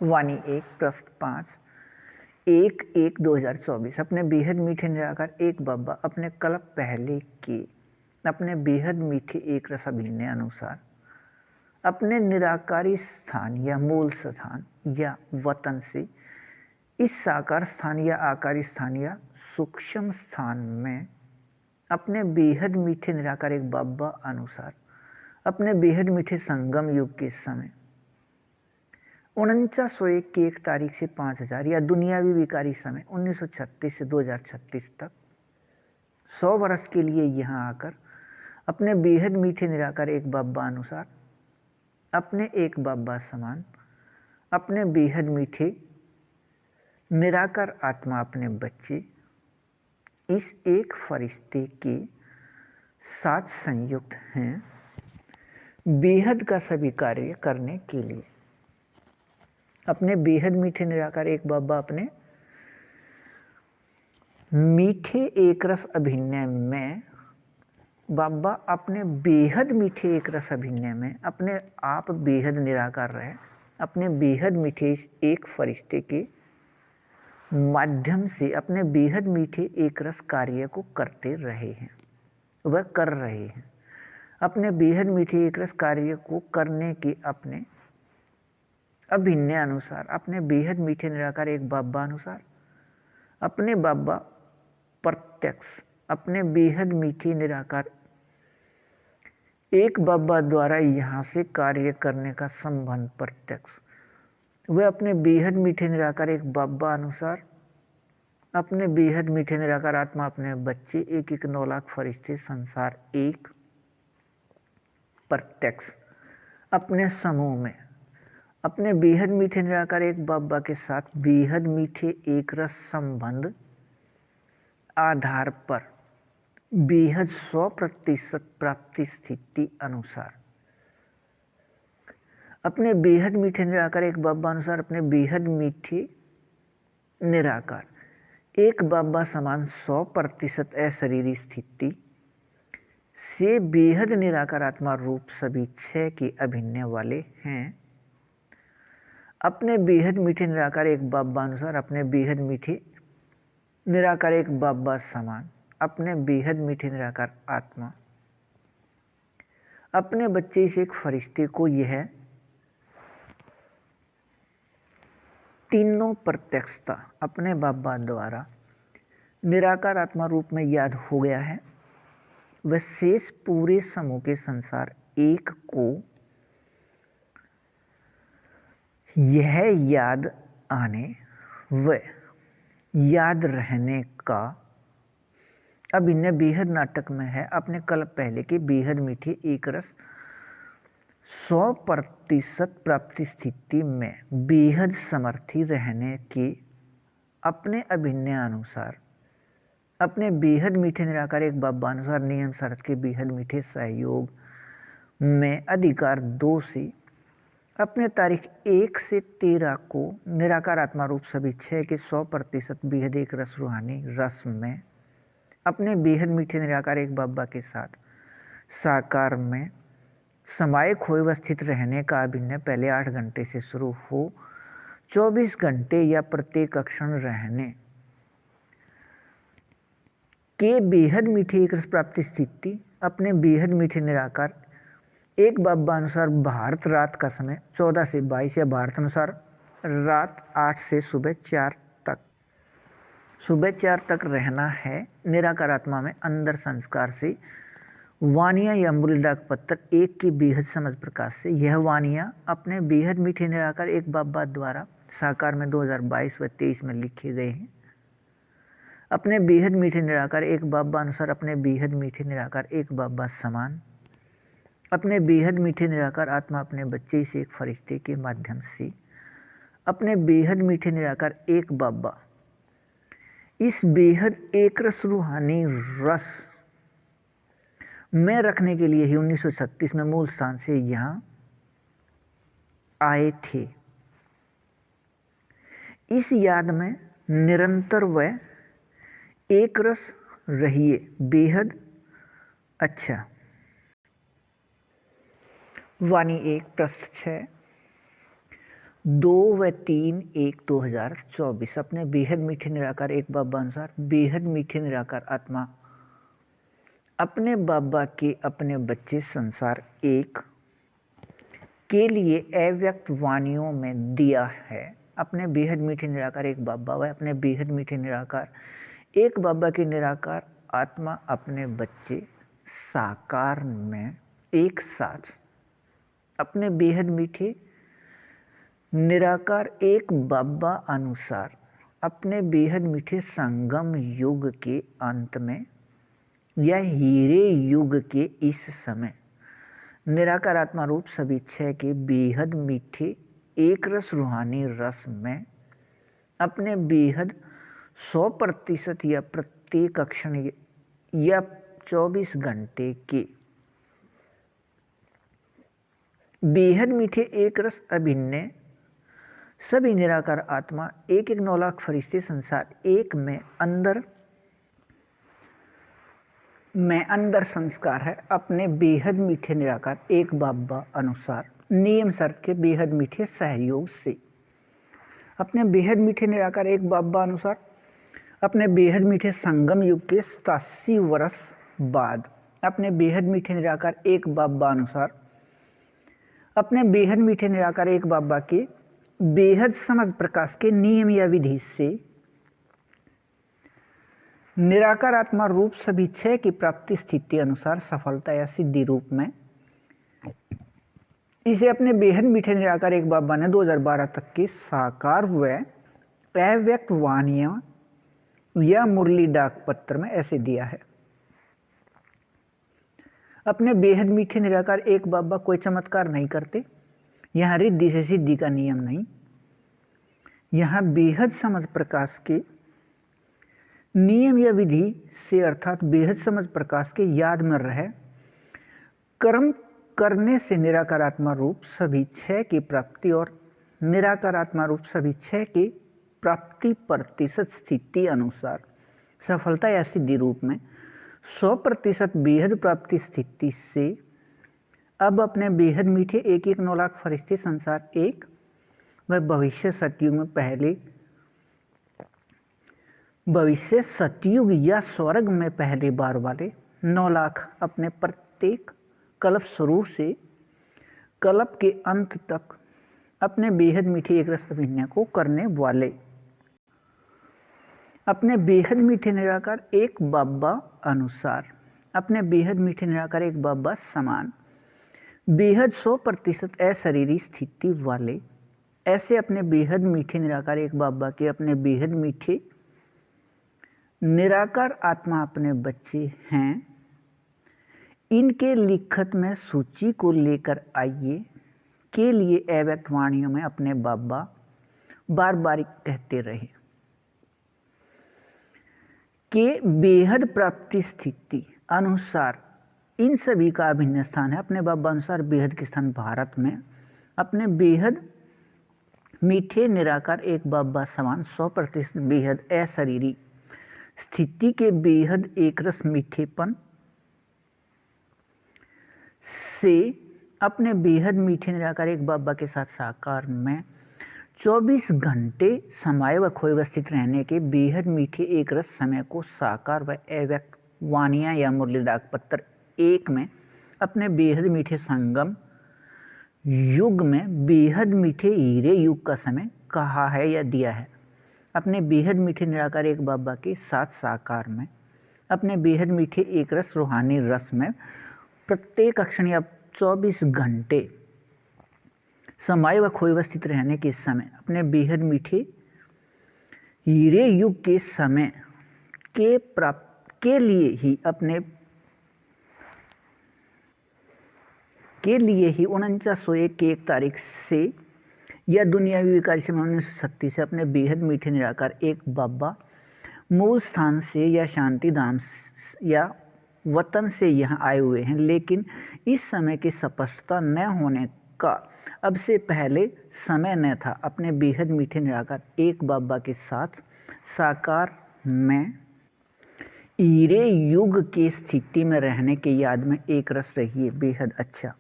वाणी 1 प्रश्न 5 1/1/2024 अपने बेहद मीठे निराकार एक बब्बा अपने कल्प पहले के अपने बेहद मीठे एक रस अभिनय अनुसार अपने निराकारी स्थान या मूल स्थान या वतन से इस साकार स्थान या आकारी स्थान या सूक्ष्म स्थान में अपने बेहद मीठे निराकार एक बब्बा अनुसार अपने बेहद मीठे संगम युग के समय 4901 की 1 तारीख से 5000 या दुनियावी विकारी समय 1936 से 2036 तक 100 वर्ष के लिए यहाँ आकर अपने बेहद मीठे निराकार एक बब्बा अनुसार अपने एक बब्बा समान अपने बेहद मीठे निराकार आत्मा अपने बच्चे इस एक फरिश्ते के साथ संयुक्त हैं बेहद का सभी कार्य करने के लिए। अपने बेहद मीठे निराकार एक बब्बा अपने मीठे एक रस अभिनय में बब्बा अपने बेहद मीठे एक रस अभिनय में अपने आप बेहद निराकार रहे अपने बेहद मीठे एक फरिश्ते के माध्यम से अपने बेहद मीठे एक रस कार्य को करते रहे हैं वह कर रहे हैं अपने बेहद मीठे एक रस कार्य को करने के अपने अभिनय अनुसार अपने बेहद मीठे निराकार एक बब्बा अनुसार अपने बब्बा प्रत्यक्ष अपने बेहद मीठे निराकार एक बब्बा द्वारा यहाँ से कार्य करने का संबंध प्रत्यक्ष वह अपने बेहद मीठे निराकार एक बब्बा अनुसार अपने बेहद मीठे निराकार आत्मा अपने बच्चे 1/9 लाख फरिश्ते संसार एक प्रत्यक्ष अपने समूह में अपने बेहद मीठे निराकार एक बब्बा के साथ बेहद मीठे एक रस संबंध आधार पर बेहद 100% प्राप्ति स्थिति अनुसार अपने बेहद मीठे निराकार एक बब्बा अनुसार अपने बेहद मीठे निराकार एक बब्बा समान 100% अशरीरी स्थिति से बेहद निराकार आत्मा रूप सभी 6 के अभिनय वाले हैं अपने बेहद मीठे निराकार एक बब्बा अनुसार अपने बेहद मीठे निराकार एक बब्बा समान अपने बेहद मीठे निराकार आत्मा अपने बच्चे से एक फरिश्ते को यह तीनों प्रत्यक्षता अपने बब्बा द्वारा निराकार आत्मा रूप में याद हो गया है वह शेष पूरे समूह के संसार एक को यह याद आने व याद रहने का अभिनय बेहद नाटक में है अपने कल्प पहले के बेहद मीठे एक रस 100% प्राप्ति स्थिति में बेहद समर्थी रहने के अपने अभिनय अनुसार अपने बेहद मीठे निराकार एक बब्बा अनुसार नियम शर्त के बेहद मीठे सहयोग में अधिकार 2 से अपने तारीख 1 से 13 को निराकार आत्मा रूप सभी 6 के 100% बेहद एक रस रूहानी रस में अपने बेहद मीठे निराकार एक बब्बा के साथ साकार में समायक हुए व स्थित रहने का अभिनय पहले 8 घंटे से शुरू हो 24 घंटे या प्रत्येक क्षण रहने के बेहद मीठे एक रस प्राप्ति स्थिति अपने बेहद मीठे निराकार एक बब्बा अनुसार भारत रात का समय 14 से 22 या भारत अनुसार रात 8 से सुबह 4 तक रहना है निराकार आत्मा में अंदर संस्कार से वानियाँ या मूलडाक पत्र 1 की बेहद समझ प्रकाश से यह वानियाँ अपने बेहद मीठे निराकार एक बब्बा द्वारा साकार में 2022 व 23 में लिखे गए हैं अपने बेहद मीठे निराकार एक बब्बा अनुसार अपने बेहद मीठे निराकार एक बब्बा समान अपने बेहद मीठे निराकार आत्मा अपने बच्चे से एक फरिश्ते के माध्यम से अपने बेहद मीठे निराकार एक बब्बा इस बेहद एक रस रूहानी रस में रखने के लिए ही 1936 में मूल स्थान से यहाँ आए थे इस याद में निरंतर व एक रस रहिए बेहद अच्छा। वाणी 1 प्रश्न 6 2 व 3 1 2024 अपने बेहद मीठे निराकार एक बाबा अनुसार बेहद मीठे निराकार आत्मा अपने बाबा के अपने बच्चे संसार एक के लिए अव्यक्त वाणियों में दिया है। अपने बेहद मीठे निराकार एक बाबा व अपने बेहद मीठे निराकार एक बाबा के निराकार आत्मा अपने बच्चे साकार में एक साथ अपने बेहद मीठे निराकार एक बाबा अनुसार अपने बेहद मीठे संगम युग के अंत में या हीरे युग के इस समय निराकार आत्मा रूप सभी छह के बेहद मीठे एक रस रूहानी रस में अपने बेहद 100% या प्रत्येक क्षण या 24 घंटे के बेहद मीठे एक रस अभिन्न सभी निराकार आत्मा एक 9 लाख फरिश्ते संसार एक में अंदर संस्कार है। अपने बेहद मीठे निराकार एक बाबा अनुसार नियम शर्त के बेहद मीठे सहयोग से अपने बेहद मीठे निराकार एक बाबा अनुसार अपने बेहद मीठे संगम युग के 87 वर्ष बाद अपने बेहद मीठे निराकार एक बाबा अनुसार अपने बेहद मीठे निराकार एक बाबा के बेहद समझ प्रकाश के नियम या विधि से निराकार आत्मा रूप सभी छह की प्राप्ति स्थिति अनुसार सफलता या सिद्धि रूप में इसे अपने बेहद मीठे निराकार एक बाबा ने 2012 तक के साकार व अव्यक्त वाणियां या मुरली डाक पत्र में ऐसे दिया है। अपने बेहद मीठे निराकार एक बाबा कोई चमत्कार नहीं करते। यहाँ रिद्धि से सिद्धि का नियम नहीं। यहाँ बेहद समझ प्रकाश के नियम या विधि से अर्थात बेहद समझ प्रकाश के याद में रहे कर्म करने से निराकार आत्मा रूप सभी छह की प्राप्ति और निराकार आत्मा रूप सभी छह की प्राप्ति प्रतिशत स्थिति अनुसार सफलता या सिद्धि रूप में 100% बेहद प्राप्ति स्थिति से अब अपने बेहद मीठे एक 9 लाख फरिश्ते संसार एक व भविष्य सतयुग या स्वर्ग में पहली बार वाले 9 लाख अपने प्रत्येक कल्प शुरू से कल्प के अंत तक अपने बेहद मीठे एक रस अभिनय को करने वाले अपने बेहद मीठे निराकार एक बाबा अनुसार अपने बेहद मीठे निराकार एक बाबा समान बेहद 100% अशरीरी स्थिति वाले ऐसे अपने बेहद मीठे निराकार एक बाबा के अपने बेहद मीठे निराकार आत्मा अपने बच्चे हैं। इनके लिखत में सूची को लेकर आइए के लिए अव्यक्त वाणियों में अपने बाबा बार बार कहते रहे के बेहद प्राप्ति स्थिति अनुसार इन सभी का अभिन्न स्थान है। अपने बाबा अनुसार बेहद के स्थान भारत में अपने बेहद मीठे निराकार एक बाबा समान 100% बेहद अशरीरी स्थिति के बेहद एक रस मीठेपन से अपने बेहद मीठे निराकार एक बाबा के साथ साकार में 24 घंटे समाये व खोए स्थित रहने के बेहद मीठे एक रस समय को साकार व अव्यक्त वाणियां या मुरली डाक पत्र एक में अपने बेहद मीठे संगम युग में बेहद मीठे हीरे युग का समय कहा है या दिया है। अपने बेहद मीठे निराकार एक बाबा के साथ साकार में अपने बेहद मीठे एक रस रूहानी रस में प्रत्येक क्षण या 24 घंटे समाये व खोए स्थित रहने के समय अपने बेहद मीठे हीरे युग के समय के प्राप्त के लिए ही 4901 के 1 तारीख से या दुनियावी विकार से 1936 से अपने बेहद मीठे निराकार एक बाबा मूल स्थान से या शांति धाम या वतन से यहाँ आए हुए हैं, लेकिन इस समय की स्पष्टता न होने का अब से पहले समय न था। अपने बेहद मीठे निराकार एक बाबा के साथ साकार में हीरे युग की स्थिति में रहने के याद में एक रस रहिए। बेहद अच्छा।